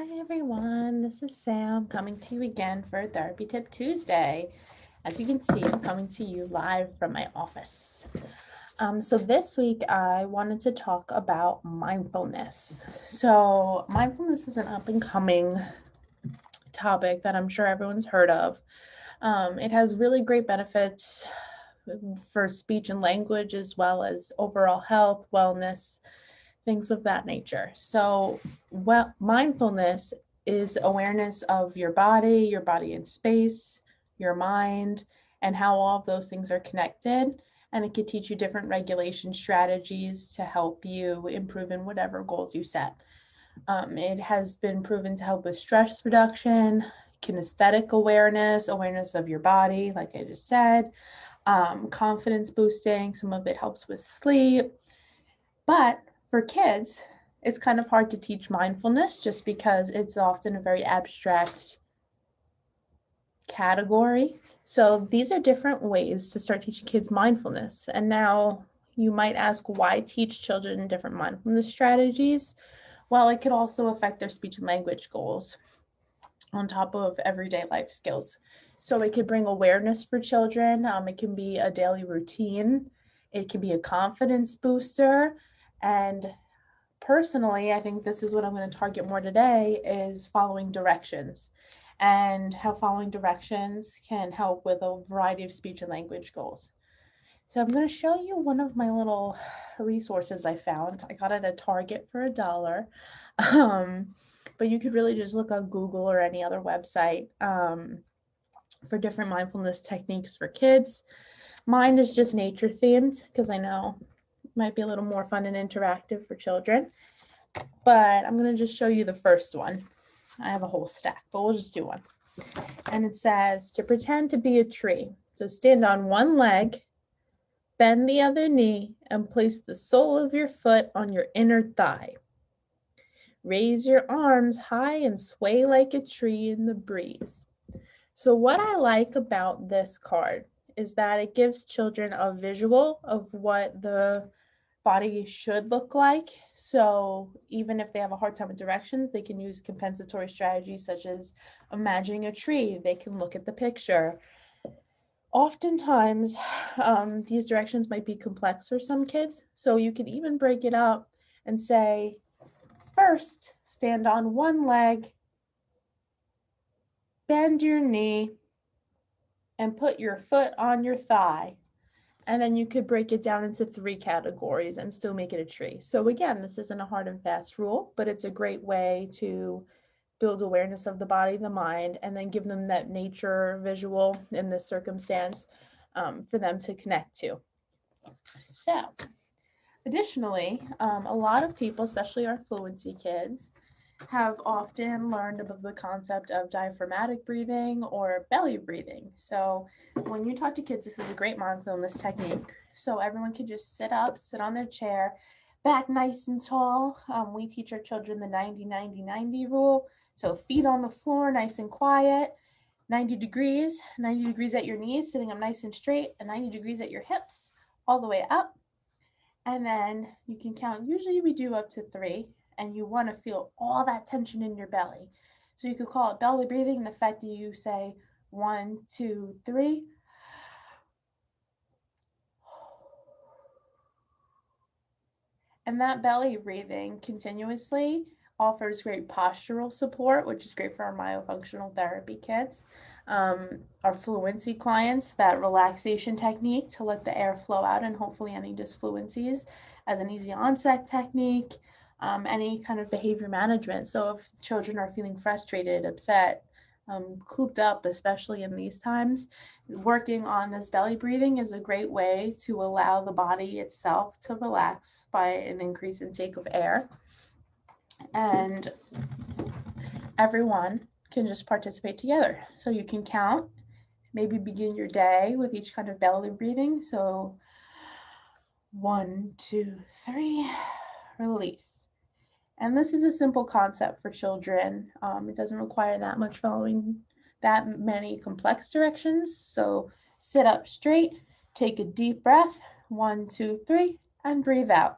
Hi everyone, this is Sam coming to you again for Therapy Tip Tuesday. As you can see, I'm coming to you live from my office. So this week I wanted to talk about mindfulness. So mindfulness is an up and coming topic that I'm sure everyone's heard of. It has really great benefits for speech and language as well as overall health, wellness, things of that nature. So, mindfulness is awareness of your body in space, your mind, and how all of those things are connected. And it can teach you different regulation strategies to help you improve in whatever goals you set. It has been proven to help with stress reduction, kinesthetic awareness of your body, like I just said, confidence boosting. Some of it helps with sleep. But for kids, it's kind of hard to teach mindfulness just because it's often a very abstract category. So these are different ways to start teaching kids mindfulness. And now you might ask, why teach children different mindfulness strategies? Well, it could also affect their speech and language goals on top of everyday life skills. So it could bring awareness for children. It can be a daily routine. It can be a confidence booster. And personally, I think this is what I'm going to target more today, is following directions, and how following directions can help with a variety of speech and language goals. So I'm going to show you one of my little resources I found. I got it at Target for $1. But you could really just look on Google or any other website for different mindfulness techniques for kids. Mine is just nature themed because I know it might be a little more fun and interactive for children. But I'm going to just show you the first one. I have a whole stack, but we'll just do one. And it says to pretend to be a tree. So stand on one leg, bend the other knee, and place the sole of your foot on your inner thigh. Raise your arms high and sway like a tree in the breeze. So what I like about this card is that it gives children a visual of what the body should look like. So even if they have a hard time with directions, they can use compensatory strategies such as imagining a tree. They can look at the picture. Oftentimes, these directions might be complex for some kids. So you can even break it up and say, first, stand on one leg, bend your knee, and put your foot on your thigh. And then you could break it down into 3 categories and still make it a tree. So again, this isn't a hard and fast rule, but it's a great way to build awareness of the body, the mind, and then give them that nature visual in this circumstance for them to connect to. So additionally, a lot of people, especially our fluency kids, have often learned about the concept of diaphragmatic breathing or belly breathing. So when you talk to kids, this is a great mindfulness technique. So everyone can just sit up, sit on their chair, back nice and tall. We teach our children the 90-90-90 rule. So feet on the floor, nice and quiet, 90 degrees at your knees, sitting up nice and straight, and 90 degrees at your hips, all the way up. And then you can count, usually we do up to 3, and you want to feel all that tension in your belly. So you could call it belly breathing, the fact that you say 1, 2, 3. And that belly breathing continuously offers great postural support, which is great for our myofunctional therapy kids. Our fluency clients, that relaxation technique to let the air flow out and hopefully any disfluencies as an easy onset technique. Any kind of behavior management. So if children are feeling frustrated, upset, cooped up, especially in these times, working on this belly breathing is a great way to allow the body itself to relax by an increased intake of air. And everyone can just participate together. So you can count, maybe begin your day with each kind of belly breathing. So 1, 2, 3, release. And this is a simple concept for children. It doesn't require that much following that many complex directions. So sit up straight, take a deep breath, 1, 2, 3, and breathe out.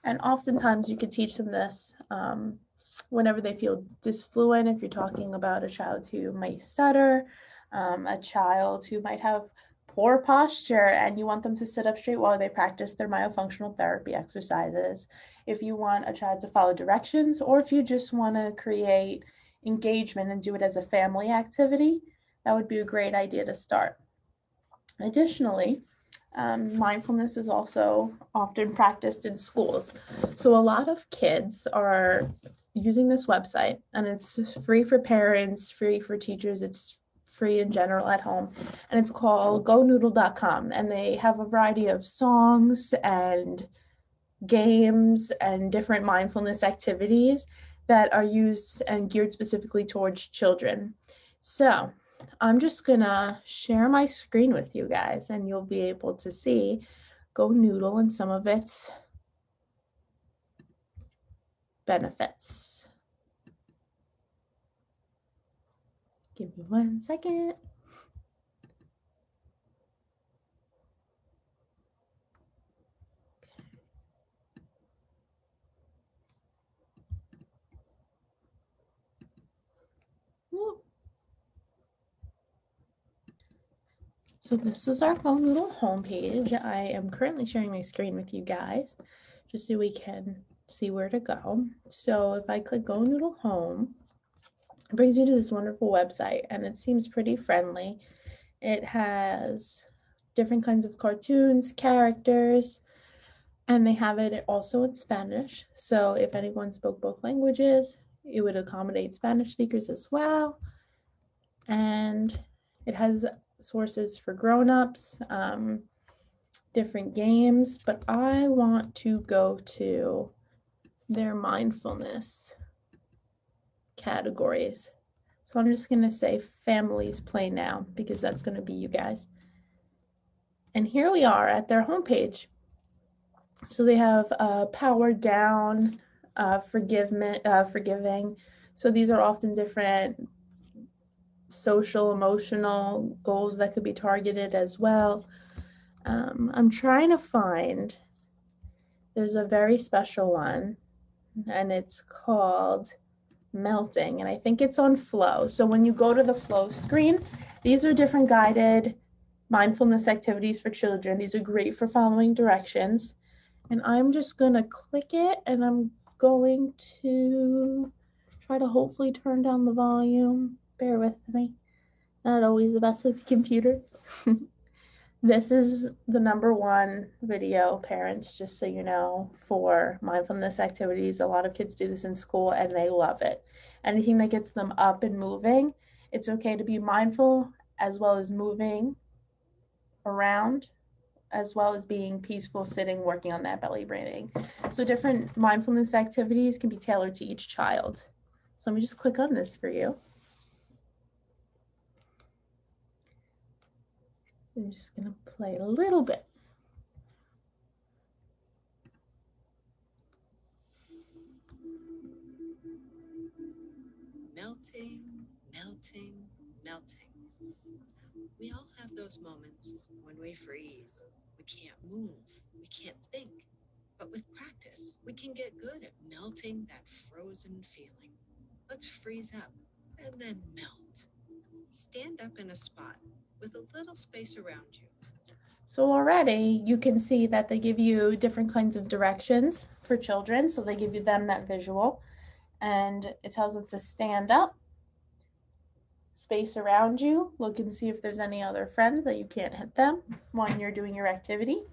And oftentimes you could teach them this whenever they feel disfluent, if you're talking about a child who might stutter, a child who might have poor posture and you want them to sit up straight while they practice their myofunctional therapy exercises, if you want a child to follow directions, or if you just want to create engagement and do it as a family activity, that would be a great idea to start. Additionally, mindfulness is also often practiced in schools. So a lot of kids are using this website, and it's free for parents, free for teachers, it's free in general at home, and it's called gonoodle.com, and they have a variety of songs and games and different mindfulness activities that are used and geared specifically towards children. So I'm just gonna share my screen with you guys, and you'll be able to see Go Noodle and some of its benefits. Give me 1 second. So this is our Go Noodle homepage. I am currently sharing my screen with you guys just so we can see where to go. So if I click Go Noodle Home, it brings you to this wonderful website, and it seems pretty friendly. It has different kinds of cartoons, characters, and they have it also in Spanish. So if anyone spoke both languages, it would accommodate Spanish speakers as well. And it has sources for grown-ups, different games, but I want to go to their mindfulness categories. So I'm just going to say families play now, because that's going to be you guys. And here we are at their homepage. So they have power down, forgiving. So these are often different social, emotional goals that could be targeted as well. I'm trying to find, there's a very special one, and it's called Melting, and I think it's on Flow. So when you go to the Flow screen, these are different guided mindfulness activities for children. These are great for following directions. And I'm just going to click it, and I'm going to try to hopefully turn down the volume. Bear with me. Not always the best with the computer. This is the #1 video, parents, just so you know, for mindfulness activities. A lot of kids do this in school and they love it. Anything that gets them up and moving, it's okay to be mindful as well as moving around, as well as being peaceful, sitting, working on that belly breathing. So different mindfulness activities can be tailored to each child. So let me just click on this for you. I'm just going to play a little bit. Melting, melting, melting. We all have those moments when we freeze. We can't move. We can't think. But with practice, we can get good at melting that frozen feeling. Let's freeze up and then melt. Stand up in a spot with a little space around you. So already you can see that they give you different kinds of directions for children. So they give you them that visual, and it tells them to stand up, space around you, look and see if there's any other friends that you can't hit them when you're doing your activity.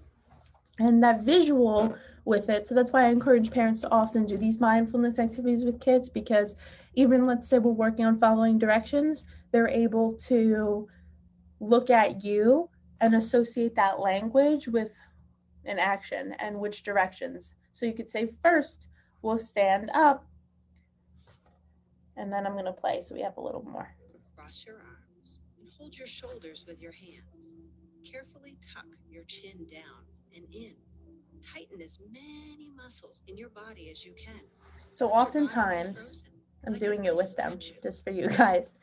And that visual with it, so that's why I encourage parents to often do these mindfulness activities with kids, because even let's say we're working on following directions, they're able to look at you and associate that language with an action and which directions. So you could say, first we'll stand up, and then I'm going to play so we have a little more. Cross your arms and hold your shoulders with your hands. Carefully tuck your chin down and in. Tighten as many muscles in your body as you can. So oftentimes, I'm doing it with them just for you guys.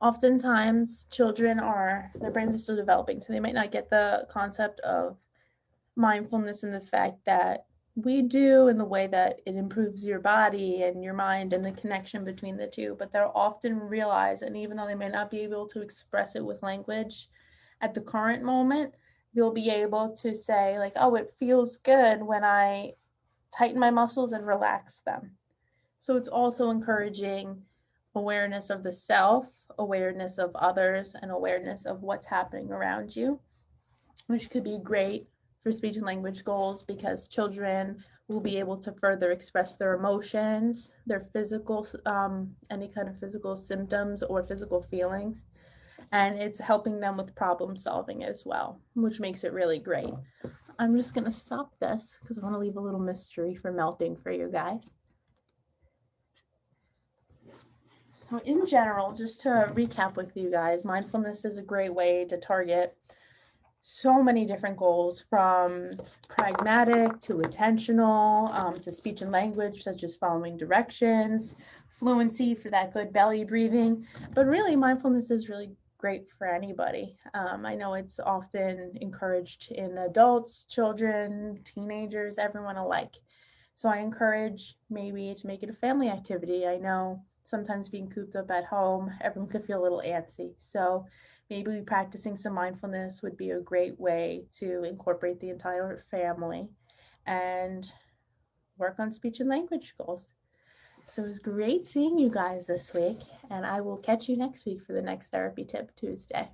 Oftentimes children their brains are still developing, so they might not get the concept of mindfulness and the fact that we do in the way that it improves your body and your mind and the connection between the two, but they'll often realize, and even though they may not be able to express it with language at the current moment, they'll be able to say like, oh, it feels good when I tighten my muscles and relax them. So it's also encouraging awareness of the self, awareness of others, and awareness of what's happening around you, which could be great for speech and language goals because children will be able to further express their emotions, their physical, any kind of physical symptoms or physical feelings. And it's helping them with problem solving as well, which makes it really great. I'm just going to stop this because I want to leave a little mystery for melting for you guys. So in general, just to recap with you guys, mindfulness is a great way to target so many different goals, from pragmatic to attentional, to speech and language, such as following directions, fluency for that good belly breathing. But really, mindfulness is really great for anybody. I know it's often encouraged in adults, children, teenagers, everyone alike. So I encourage maybe to make it a family activity. I know sometimes being cooped up at home, everyone could feel a little antsy. So maybe practicing some mindfulness would be a great way to incorporate the entire family and work on speech and language goals. So it was great seeing you guys this week, and I will catch you next week for the next Therapy Tip Tuesday.